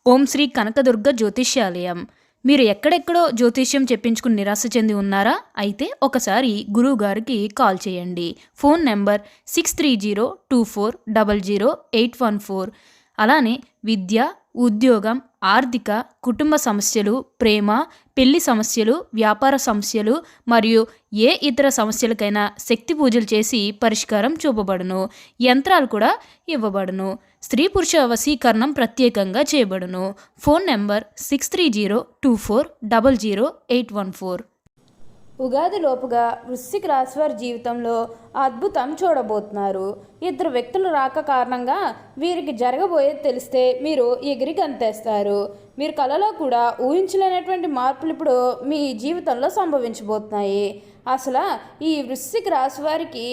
ఓం శ్రీ కనకదుర్గ జ్యోతిష్యాలయం. మీరు ఎక్కడెక్కడో జ్యోతిష్యం చెప్పించుకుని నిరాశ చెంది ఉన్నారా? అయితే ఒకసారి గురువుగారికి కాల్ చేయండి. Phone number 6302400814. అలానే విద్య, ఉద్యోగం, ఆర్థిక, కుటుంబ సమస్యలు, ప్రేమ, పెళ్లి సమస్యలు, వ్యాపార సమస్యలు మరియు ఏ ఇతర సమస్యలకైనా శక్తి పూజలు చేసి పరిష్కారం చూపబడును. యంత్రాలు కూడా ఇవ్వబడును. స్త్రీ పురుష వశీకరణం ప్రత్యేకంగా చేయబడును. Phone number 6302400814. ఉగాది లోపుగా వృశ్చిక రాశి వారి జీవితంలో అద్భుతం చూడబోతున్నారు. ఇద్దరు వ్యక్తులు రాక కారణంగా వీరికి జరగబోయేది తెలిస్తే మీరు ఎగిరి గంతేస్తారు. మీరు కలలో కూడా ఊహించలేనటువంటి మార్పులు ఇప్పుడు మీ జీవితంలో సంభవించబోతున్నాయి. అసలు ఈ వృశ్చిక రాశి వారికి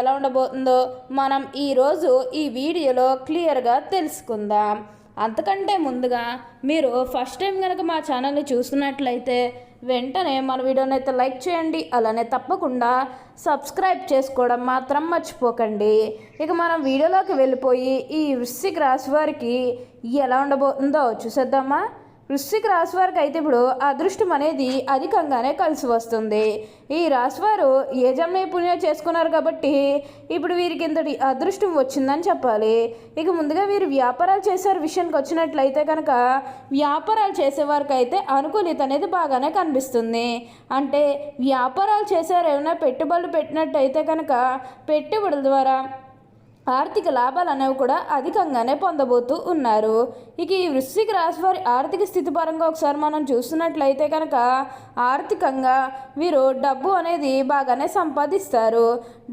ఎలా ఉండబోతుందో మనం ఈరోజు ఈ వీడియోలో క్లియర్గా తెలుసుకుందాం. అంతకంటే ముందుగా మీరు ఫస్ట్ టైం కనుక మా ఛానల్ని చూస్తున్నట్లయితే వెంటనే మన వీడియోని అయితే లైక్ చేయండి. అలానే తప్పకుండా సబ్స్క్రైబ్ చేసుకోవడం మాత్రం మర్చిపోకండి. ఇక మనం వీడియోలోకి వెళ్ళిపోయి ఈ వృశ్చిక రాశి వారికి ఎలా ఉండబోతుందో చూసేద్దామా. వృశ్చిక రాశి వారికి అయితే ఇప్పుడు అదృష్టం అనేది అధికంగానే కలిసి వస్తుంది. ఈ రాశివారు ఏ జన్మ పుణ్యం చేసుకున్నారు కాబట్టి ఇప్పుడు వీరికి ఇంతటి అదృష్టం వచ్చిందని చెప్పాలి. ఇక ముందుగా వీరు వ్యాపారాలు చేసే విషయానికి వచ్చినట్లయితే కనుక వ్యాపారాలు చేసేవారికి అయితే అనుకూలిత అనేది బాగానే కనిపిస్తుంది. అంటే వ్యాపారాలు చేసేవారు ఏమైనా పెట్టుబడులు పెట్టినట్టయితే కనుక పెట్టుబడుల ద్వారా ఆర్థిక లాభాలు అనేవి కూడా అధికంగానే పొందబోతూ ఉన్నారు. ఇక ఈ వృశ్చిక రాశి వారి ఆర్థిక స్థితి పరంగా ఒకసారి మనం చూస్తున్నట్లయితే కనుక ఆర్థికంగా వీరు డబ్బు అనేది బాగానే సంపాదిస్తారు.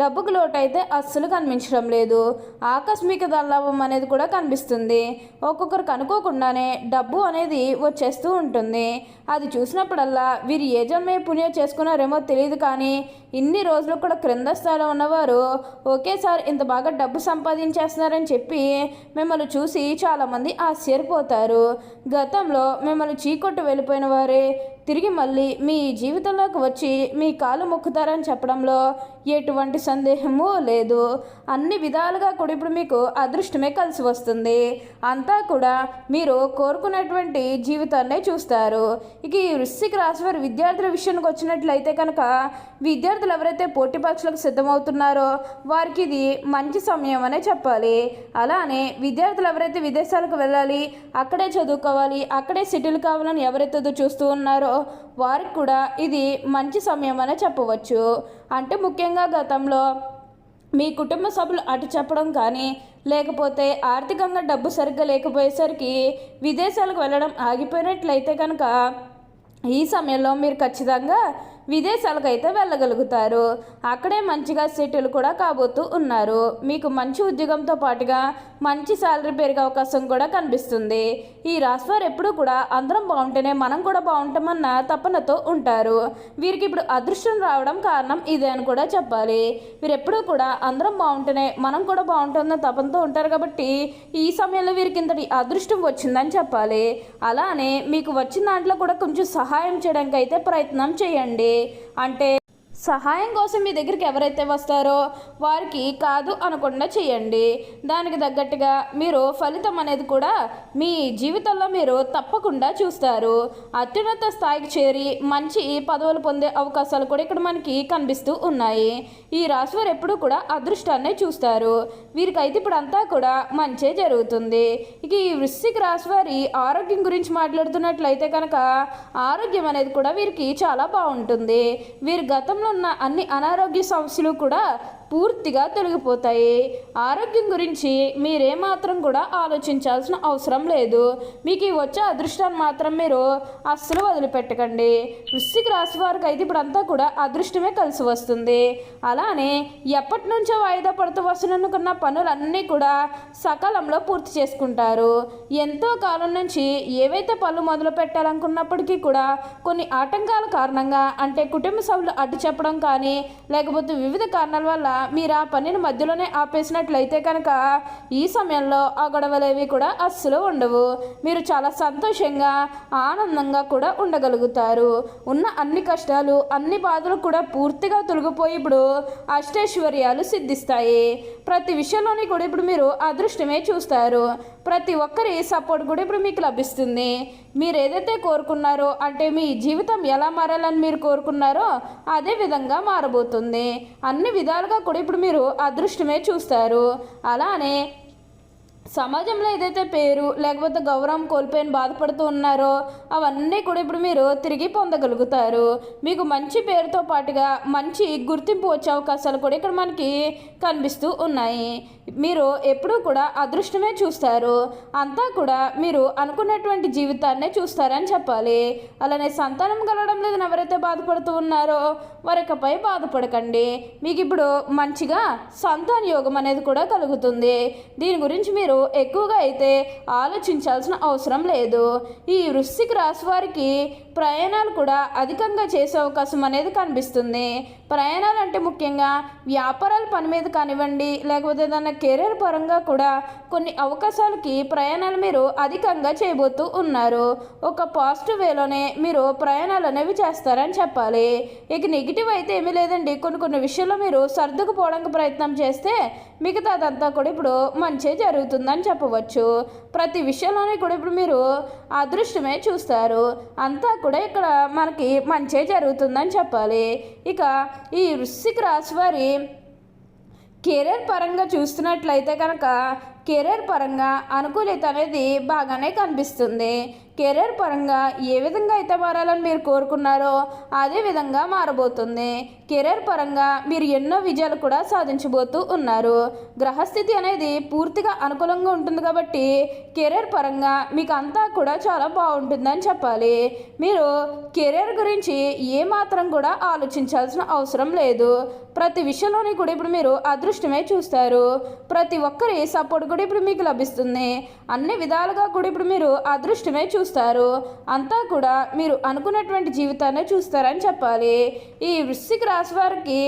డబ్బుకు లోటు అయితే అస్సలు కనిపించడం లేదు. ఆకస్మిక ధనలాభం అనేది కూడా కనిపిస్తుంది. ఒక్కొక్కరికి అనుకోకుండానే డబ్బు అనేది వచ్చేస్తూ ఉంటుంది. అది చూసినప్పుడల్లా వీరు ఏ జన్మే పుణ్యం చేసుకున్నారేమో తెలియదు, కానీ ఇన్ని రోజులు కూడా క్రింద స్థాయిలో ఉన్నవారు ఒకేసారి ఇంత బాగా డబ్బు సంపాదించేస్తున్నారని చెప్పి మిమ్మల్ని చూసి చాలామంది ఆశ్చర్యపోతారు. గతంలో మిమ్మల్ని చీకొట్టు వెళ్ళిపోయిన వారే తిరిగి మళ్ళీ మీ జీవితంలోకి వచ్చి మీ కాలు మొక్కుతారని చెప్పడంలో ఎటువంటి సందేహము లేదు. అన్ని విధాలుగా కూడా ఇప్పుడు మీకు అదృష్టమే కలిసి వస్తుంది. అంతా కూడా మీరు కోరుకునేటువంటి జీవితాన్నే చూస్తారు. ఇక ఈ వృశ్చిక రాశి వారి విద్యార్థుల విషయానికి వచ్చినట్లయితే కనుక విద్యార్థులు ఎవరైతే పోటీ పరీక్షలకు సిద్ధమవుతున్నారో వారికి ఇది మంచి సమయం అనే చెప్పాలి. అలానే విద్యార్థులు ఎవరైతే విదేశాలకు వెళ్ళాలి, అక్కడే చదువుకోవాలి, అక్కడే సెటిల్ కావాలని ఎవరైతే చూస్తూ ఉన్నారో వారికి కూడా ఇది మంచి సమయం అనే చెప్పవచ్చు. అంటే ముఖ్యంగా గతంలో మీ కుటుంబ సభ్యులు అటు చెప్పడం కానీ లేకపోతే ఆర్థికంగా డబ్బు సరిగ్గా లేకపోయేసరికి విదేశాలకు వెళ్ళడం ఆగిపోయినట్లయితే కనుక ఈ సమయంలో మీరు ఖచ్చితంగా విదేశాలకు అయితే వెళ్ళగలుగుతారు. అక్కడే మంచిగా సెటిల్ కూడా కాబోతూ ఉన్నారు. మీకు మంచి ఉద్యోగంతో పాటుగా మంచి శాలరీ పెరిగే అవకాశం కూడా కనిపిస్తుంది. ఈ రాశి వారు ఎప్పుడూ కూడా అందరం బాగుంటేనే మనం కూడా బాగుంటామన్న తపనతో ఉంటారు. వీరికి ఇప్పుడు అదృష్టం రావడం కారణం ఇదే అని కూడా చెప్పాలి. వీరు ఎప్పుడూ కూడా అందరం బాగుంటేనే మనం కూడా బాగుంటుందన్న తపనతో ఉంటారు కాబట్టి ఈ సమయంలో వీరికి ఇంతటి అదృష్టం వచ్చిందని చెప్పాలి. అలానే మీకు వచ్చిన దాంట్లో కూడా కొంచెం సహాయం చేయడానికి అయితే ప్రయత్నం చేయండి. అంటే సహాయం కోసం మీ దగ్గరికి ఎవరైతే వస్తారో వారికి కాదు అనకుండా చేయండి. దానికి తగ్గట్టుగా మీరు ఫలితం అనేది కూడా మీ జీవితంలో మీరు తప్పకుండా చూస్తారు. అత్యున్నత స్థాయికి చేరి మంచి పదవులు పొందే అవకాశాలు కూడా ఇక్కడ మనకి కనిపిస్తూ ఉన్నాయి. ఈ రాశి వారు ఎప్పుడూ కూడా అదృష్టాన్ని చూస్తారు. వీరికైతే ఇప్పుడు అంతా కూడా మంచే జరుగుతుంది. ఇక ఈ వృశ్చిక రాశి వారి ఆరోగ్యం గురించి మాట్లాడుతున్నట్లయితే కనుక ఆరోగ్యం అనేది కూడా వీరికి చాలా బాగుంటుంది. వీరి గతంలో ఉన్న అన్ని అనారోగ్య సమస్యలు కూడా పూర్తిగా తొలగిపోతాయి. ఆరోగ్యం గురించి మీరేమాత్రం కూడా ఆలోచించాల్సిన అవసరం లేదు. మీకు వచ్చే అదృష్టాన్ని మాత్రం మీరు అస్సలు వదిలిపెట్టకండి. వృశ్చిక రాశి వారికి అయితే ఇప్పుడు అంతా కూడా అదృష్టమే కలిసి వస్తుంది. అలానే ఎప్పటి నుంచో వాయిదా పడుతూ వస్తున్ననుకున్న పనులన్నీ కూడా సకాలంలో పూర్తి చేసుకుంటారు. ఎంతో కాలం నుంచి ఏవైతే పనులు మొదలు పెట్టాలనుకున్నప్పటికీ కూడా కొన్ని ఆటంకాల కారణంగా, అంటే కుటుంబ సభ్యులు అడ్డు చెప్పడం కానీ లేకపోతే వివిధ కారణాల వల్ల మీరు ఆ పనిని మధ్యలోనే ఆపేసినట్లయితే కనుక ఈ సమయంలో ఆ గొడవలేవి కూడా అస్సలు ఉండవు. మీరు చాలా సంతోషంగా ఆనందంగా కూడా ఉండగలుగుతారు. ఉన్న అన్ని కష్టాలు అన్ని బాధలు కూడా పూర్తిగా తొలగిపోయి ఇప్పుడు అష్టైశ్వర్యాలు సిద్ధిస్తాయి. ప్రతి విషయంలోని కూడా ఇప్పుడు మీరు అదృష్టమే చూస్తారు. ప్రతి ఒక్కరి సపోర్ట్ కూడా ఇప్పుడు మీకు లభిస్తుంది. మీరు ఏదైతే కోరుకున్నారో అంటే మీ జీవితం ఎలా మారాలని మీరు కోరుకున్నారో అదే విధంగా మారబోతుంది. అన్ని విధాలుగా కూడా ఇప్పుడు మీరు అదృష్టమే చూస్తారు. అలానే సమాజంలో ఏదైతే పేరు లేకపోతే గౌరవం కోల్పోయిన బాధపడుతూ ఉన్నారో అవన్నీ కూడా ఇప్పుడు మీరు తిరిగి పొందగలుగుతారు. మీకు మంచి పేరుతో పాటుగా మంచి గుర్తింపు వచ్చే అవకాశాలు కూడా ఇక్కడ మనకి కనిపిస్తూ ఉన్నాయి. మీరు ఎప్పుడూ కూడా అదృష్టమే చూస్తారు. అంతా కూడా మీరు అనుకున్నటువంటి జీవితాన్నే చూస్తారని చెప్పాలి. అలానే సంతానం కలగడం లేదని ఎవరైతే బాధపడుతూ ఉన్నారో వారికపై బాధపడకండి. మీకు ఇప్పుడు మంచిగా సంతాన యోగం అనేది కూడా కలుగుతుంది. దీని గురించి మీరు ఎక్కువగా అయితే ఆలోచించాల్సిన అవసరం లేదు. ఈ వృశ్చిక రాశి వారికి ప్రయాణాలు కూడా అధికంగా చేసే అవకాశం అనేది కనిపిస్తుంది. ప్రయాణాలు అంటే ముఖ్యంగా వ్యాపారాల పని మీద కానివ్వండి లేకపోతే ఏదైనా కెరీర్ పరంగా కూడా కొన్ని అవకాశాలకి ప్రయాణాలు మీరు అధికంగా చేయబోతూ ఉన్నారు. ఒక పాజిటివ్ వేలోనే మీరు ప్రయాణాలు అనేవి చేస్తారని చెప్పాలి. ఇక నెగిటివ్ అయితే ఏమీ లేదండి. కొన్ని విషయాల్లో మీరు సర్దుకుపోవడానికి ప్రయత్నం చేస్తే మిగతాదంతా కూడా ఇప్పుడు మంచి జరుగుతుందని చెప్పవచ్చు. ప్రతి విషయంలోనే కూడా ఇప్పుడు మీరు అదృష్టమే చూస్తారు. అంతా కూడా ఇక్కడ మనకి మంచి జరుగుతుందని చెప్పాలి. ఇక ఈ వృశ్చిక రాశి వారి కెరీర్ పరంగా చూస్తున్నట్లయితే కనుక కెరీర్ పరంగా అనుకూలత అనేది బాగానే కనిపిస్తుంది. కెరీర్ పరంగా ఏ విధంగా అయితే మారాలని మీరు కోరుకున్నారో అదే విధంగా మారబోతుంది. కెరీర్ పరంగా మీరు ఎన్నో విజయాలు కూడా సాధించబోతూ ఉన్నారు. గ్రహస్థితి అనేది పూర్తిగా అనుకూలంగా ఉంటుంది కాబట్టి కెరీర్ పరంగా మీకు అంతా కూడా చాలా బాగుంటుందని చెప్పాలి. మీరు కెరీర్ గురించి ఏమాత్రం కూడా ఆలోచించాల్సిన అవసరం లేదు. ప్రతి విషయంలోని కూడా ఇప్పుడు మీరు అదృష్టమే చూస్తారు. ప్రతి ఒక్కరి సపోర్ట్ కూడా ఇప్పుడు మీకు లభిస్తుంది. అన్ని విధాలుగా కూడా ఇప్పుడు మీరు అదృష్టమే చూస్తారు. అంతా కూడా మీరు అనుకున్నటువంటి జీవితాన్ని చూస్తారని చెప్పాలి. ఈ వృశ్చిక రాశి వారికి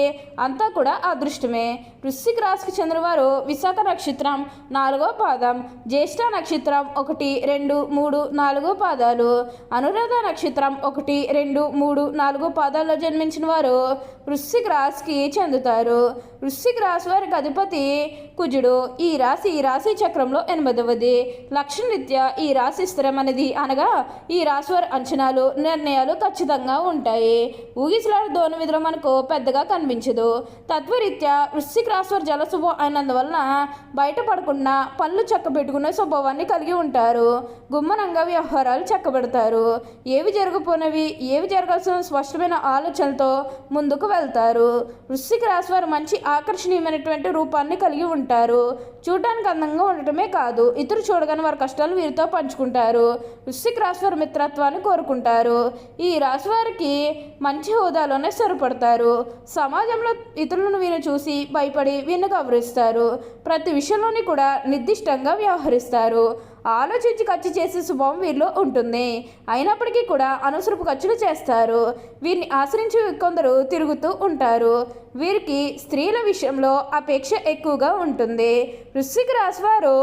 అంతా కూడా అదృష్టమే. వృశ్చిక రాశికి చెందినవారు విశాఖ నక్షత్రం 4వ పాదం, జ్యేష్ఠ నక్షత్రం 1, 2, 3, 4 పాదాలు, అనురాధ నక్షత్రం 1, 2, 3, 4 పాదాల్లో జన్మించిన వారు వృశ్చిక రాశికి చెందుతారు. వృశ్చిక రాశి వారికి అధిపతి కుజుడు. ఈ రాశి చక్రంలో 8వది. లక్షణరీత్యా ఈ రాశి స్థిరం అనేది అనగా ఈ రాశి వారి అంచనాలు నిర్ణయాలు ఖచ్చితంగా ఉంటాయి. ఊగిసలాడు దోణ విధులు మనకు పెద్దగా కనిపించదు. తత్వరీత్యా వృశ్చిక రాశి వారు జల స్వభావం అయినందువలన బయటపడకుండా పనులు చక్కబెట్టుకునే స్వభావాన్ని కలిగి ఉంటారు. గుమ్మనంగా వ్యవహారాలు చక్కబెడతారు. ఏవి జరగపోయినవి ఏవి జరగాల్సిన స్పష్టమైన ఆలోచనలతో ముందుకు వెళ్తారు. వృశ్చిక రాశి వారు మంచి ఆకర్షణీయమైనటువంటి రూపాన్ని కలిగి ఉంటారు. చూడడానికి అందంగా ఉండటమే కాదు ఇతరు చూడగానే వారి కష్టాలు వీరితో పంచుకుంటారు. వృశ్చిక రాశి వారి మిత్రత్వాన్ని కోరుకుంటారు. ఈ రాశి వారికి మంచి హోదాలోనే స్థిరపడతారు. సమాజంలో ఇతరులను వీరిని చూసి భయపడి వీరిని గౌరవిస్తారు. ప్రతి విషయంలోని కూడా నిర్దిష్టంగా వ్యవహరిస్తారు. ఆలోచించి ఖర్చు చేసే స్వభావం వీరిలో ఉంటుంది. అయినప్పటికీ కూడా అనవసరపు ఖర్చులు చేస్తారు. వీరిని ఆశ్రయించి కొందరు తిరుగుతూ ఉంటారు. వీరికి స్త్రీల విషయంలో అపేక్ష ఎక్కువగా ఉంటుంది. వృశ్చిక రాశి వారు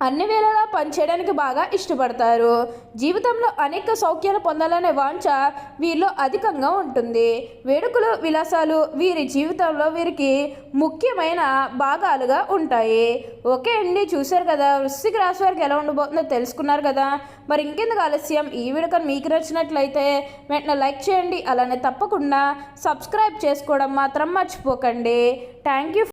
అన్ని వేళలా పనిచేయడానికి బాగా ఇష్టపడతారు. జీవితంలో అనేక సౌఖ్యాలు పొందాలనే వాంఛ వీరిలో అధికంగా ఉంటుంది. వేడుకలు విలాసాలు వీరి జీవితంలో వీరికి ముఖ్యమైన భాగాలుగా ఉంటాయి. ఓకే అండి, చూశారు కదా వృశ్చిక రాశి వారికి ఎలా ఉండబోతుందో తెలుసుకున్నారు కదా. మరి ఇంకెందుకు ఆలస్యం, ఈ వీడియో కానీ మీకు నచ్చినట్లయితే వెంటనే లైక్ చేయండి. అలానే తప్పకుండా సబ్స్క్రైబ్ చేసుకోవడం మాత్రం మర్చిపోకండి. Thank you.